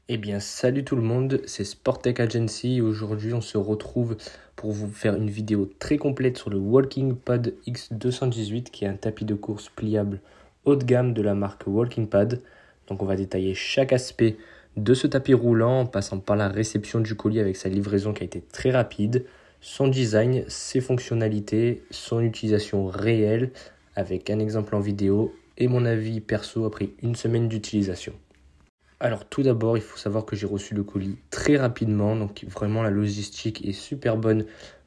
Eh bien, salut tout le monde, c'est Sporttech Agency. Aujourd'hui, on se retrouve pour vous faire une vidéo très complète sur le Walking Pad X218, qui est un tapis de course pliable haut de gamme de la marque Walking Pad. Donc, on va détailler chaque aspect de ce tapis roulant, en passant par la réception du colis avec sa livraison qui a été très rapide, son design, ses fonctionnalités, son utilisation réelle, avec un exemple en vidéo et mon avis perso après une semaine d'utilisation. Alors tout d'abord, il faut savoir que j'ai reçu le colis très rapidement, donc vraiment la logistique est super bonne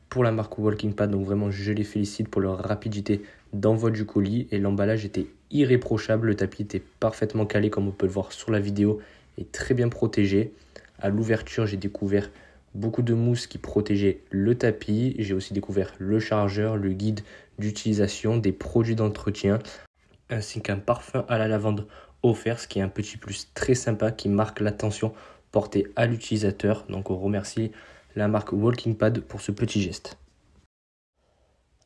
pour la marque Walking Pad, donc vraiment je les félicite pour leur rapidité d'envoi du colis et l'emballage était irréprochable, le tapis était parfaitement calé comme on peut le voir sur la vidéo et très bien protégé. À l'ouverture, j'ai découvert beaucoup de mousse qui protégeait le tapis, j'ai aussi découvert le chargeur, le guide d'utilisation, des produits d'entretien ainsi qu'un parfum à la lavande offert, ce qui est un petit plus très sympa qui marque l'attention portée à l'utilisateur. Donc on remercie la marque Walking Pad pour ce petit geste.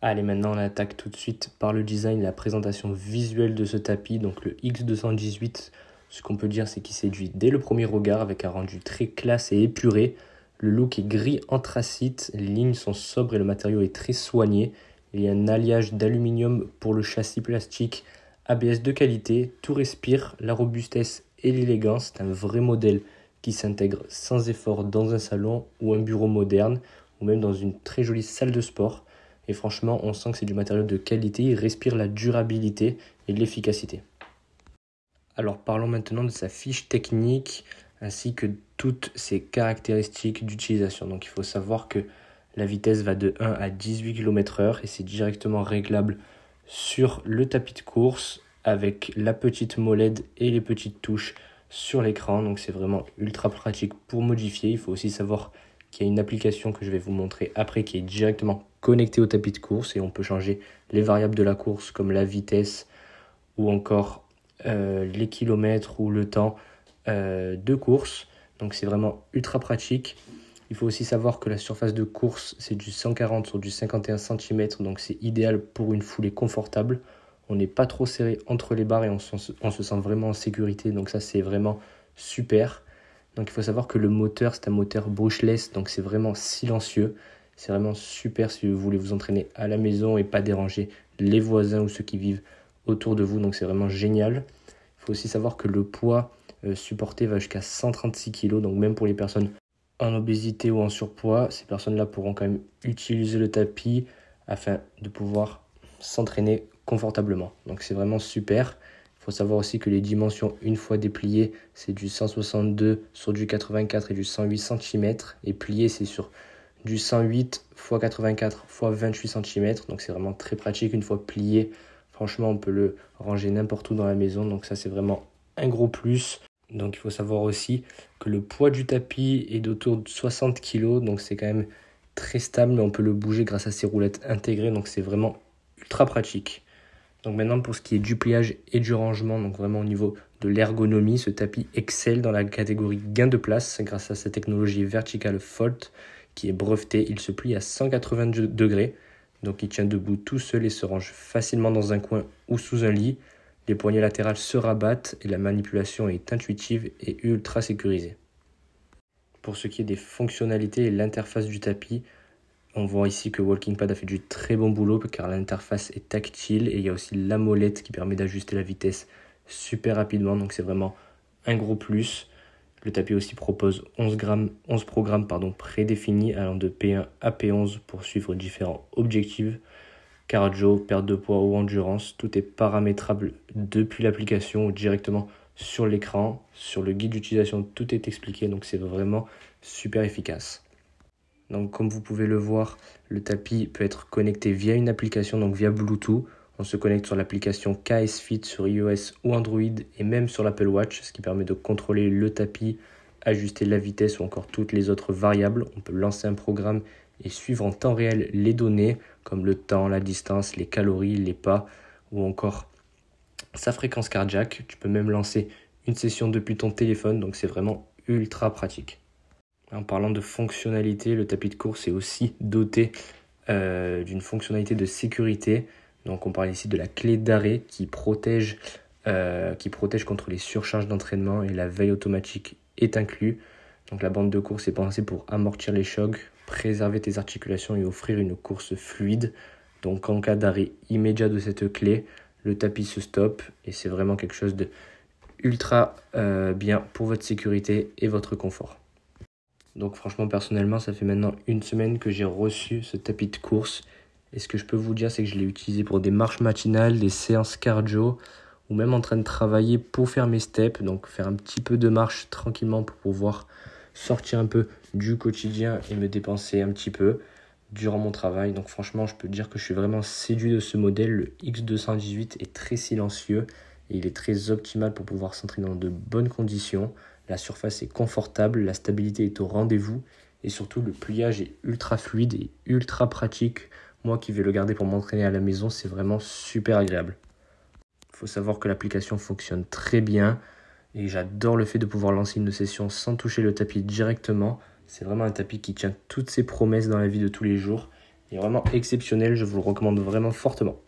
Allez, maintenant on attaque tout de suite par le design, la présentation visuelle de ce tapis. Donc le X218, ce qu'on peut dire c'est qu'il séduit dès le premier regard avec un rendu très classe et épuré. Le look est gris anthracite, les lignes sont sobres et le matériau est très soigné. Il y a un alliage d'aluminium pour le châssis plastique, ABS de qualité, tout respire, la robustesse et l'élégance. C'est un vrai modèle qui s'intègre sans effort dans un salon ou un bureau moderne ou même dans une très jolie salle de sport. Et franchement, on sent que c'est du matériau de qualité, il respire la durabilité et l'efficacité. Alors parlons maintenant de sa fiche technique ainsi que toutes ses caractéristiques d'utilisation. Donc il faut savoir que la vitesse va de 1 à 18 km/h et c'est directement réglable sur le tapis de course avec la petite molette et les petites touches sur l'écran. Donc c'est vraiment ultra pratique pour modifier. Il faut aussi savoir qu'il y a une application que je vais vous montrer après qui est directement connectée au tapis de course et on peut changer les variables de la course comme la vitesse ou encore les kilomètres ou le temps de course. Donc c'est vraiment ultra pratique. Il faut aussi savoir que la surface de course, c'est du 140 sur du 51 cm, donc c'est idéal pour une foulée confortable. On n'est pas trop serré entre les barres et on se sent vraiment en sécurité, donc ça c'est vraiment super. Donc il faut savoir que le moteur, c'est un moteur brushless, donc c'est vraiment silencieux. C'est vraiment super si vous voulez vous entraîner à la maison et pas déranger les voisins ou ceux qui vivent autour de vous, donc c'est vraiment génial. Il faut aussi savoir que le poids supporté va jusqu'à 136 kg, donc même pour les personnes en obésité ou en surpoids, ces personnes-là pourront quand même utiliser le tapis afin de pouvoir s'entraîner confortablement. Donc c'est vraiment super. Il faut savoir aussi que les dimensions, une fois dépliées, c'est du 162 sur du 84 et du 108 cm. Et plié, c'est sur du 108 x 84 x 28 cm. Donc c'est vraiment très pratique. Une fois plié, franchement, on peut le ranger n'importe où dans la maison. Donc ça, c'est vraiment un gros plus. Donc il faut savoir aussi que le poids du tapis est d'autour de 60 kg, donc c'est quand même très stable, mais on peut le bouger grâce à ces roulettes intégrées, donc c'est vraiment ultra pratique. Donc maintenant pour ce qui est du pliage et du rangement, donc vraiment au niveau de l'ergonomie, ce tapis excelle dans la catégorie gain de place grâce à sa technologie Vertical Fold qui est brevetée. Il se plie à 182 degrés, donc il tient debout tout seul et se range facilement dans un coin ou sous un lit. Les poignées latérales se rabattent et la manipulation est intuitive et ultra sécurisée. Pour ce qui est des fonctionnalités et l'interface du tapis, on voit ici que Walking Pad a fait du très bon boulot car l'interface est tactile et il y a aussi la molette qui permet d'ajuster la vitesse super rapidement, donc c'est vraiment un gros plus. Le tapis aussi propose 11 programmes prédéfinis allant de P1 à P11 pour suivre différents objectifs. Cardio, perte de poids ou endurance, tout est paramétrable depuis l'application ou directement sur l'écran. Sur le guide d'utilisation, tout est expliqué, donc c'est vraiment super efficace. Donc comme vous pouvez le voir, le tapis peut être connecté via une application, donc via Bluetooth. On se connecte sur l'application KS Fit sur iOS ou Android et même sur l'Apple Watch, ce qui permet de contrôler le tapis, ajuster la vitesse ou encore toutes les autres variables. On peut lancer un programme et suivre en temps réel les données comme le temps, la distance, les calories, les pas ou encore sa fréquence cardiaque. Tu peux même lancer une session depuis ton téléphone, donc c'est vraiment ultra pratique. En parlant de fonctionnalité, le tapis de course est aussi doté d'une fonctionnalité de sécurité. Donc on parle ici de la clé d'arrêt qui protège contre les surcharges d'entraînement et la veille automatique est inclus. Donc la bande de course est pensée pour amortir les chocs, préserver tes articulations et offrir une course fluide. Donc en cas d'arrêt immédiat de cette clé, le tapis se stoppe et c'est vraiment quelque chose de ultra bien pour votre sécurité et votre confort. Donc franchement, personnellement, ça fait maintenant une semaine que j'ai reçu ce tapis de course. Et ce que je peux vous dire, c'est que je l'ai utilisé pour des marches matinales, des séances cardio, ou même en train de travailler pour faire mes steps. Donc faire un petit peu de marche tranquillement pour pouvoir sortir un peu du quotidien et me dépenser un petit peu durant mon travail. Donc franchement, je peux dire que je suis vraiment séduit de ce modèle. Le X218 est très silencieux et il est très optimal pour pouvoir s'entraîner dans de bonnes conditions. La surface est confortable, la stabilité est au rendez-vous et surtout le pliage est ultra fluide et ultra pratique. Moi qui vais le garder pour m'entraîner à la maison, c'est vraiment super agréable. Il faut savoir que l'application fonctionne très bien et j'adore le fait de pouvoir lancer une session sans toucher le tapis directement. C'est vraiment un tapis qui tient toutes ses promesses dans la vie de tous les jours. Il est vraiment exceptionnel, je vous le recommande vraiment fortement.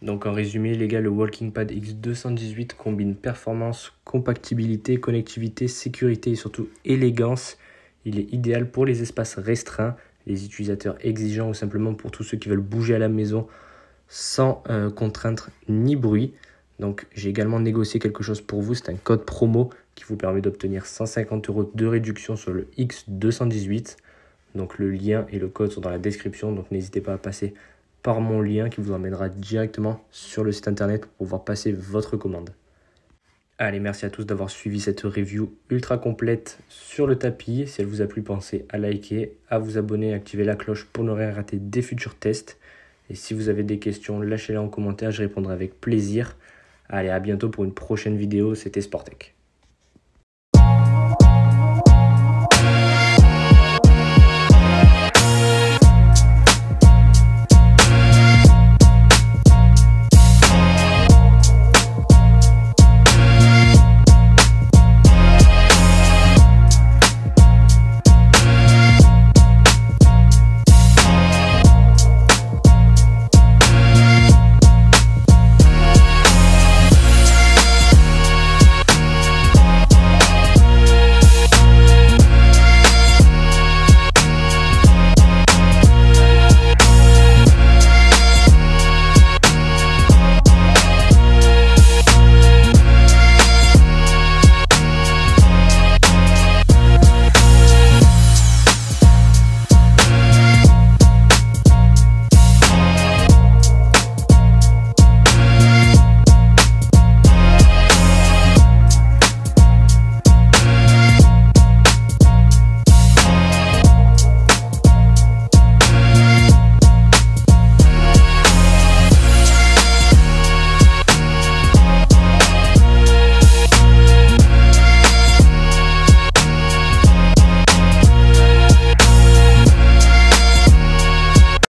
Donc en résumé les gars, le Walking Pad X218 combine performance, compatibilité, connectivité, sécurité et surtout élégance. Il est idéal pour les espaces restreints, les utilisateurs exigeants ou simplement pour tous ceux qui veulent bouger à la maison sans contrainte ni bruit. Donc j'ai également négocié quelque chose pour vous, c'est un code promo qui vous permet d'obtenir 150 € de réduction sur le X218. Donc le lien et le code sont dans la description, donc n'hésitez pas à passer par mon lien qui vous emmènera directement sur le site internet pour pouvoir passer votre commande. Allez, merci à tous d'avoir suivi cette review ultra complète sur le tapis. Si elle vous a plu, pensez à liker, à vous abonner et activer la cloche pour ne rien rater des futurs tests. Et si vous avez des questions, lâchez-les en commentaire, je répondrai avec plaisir. Allez, à bientôt pour une prochaine vidéo, c'était Sportec.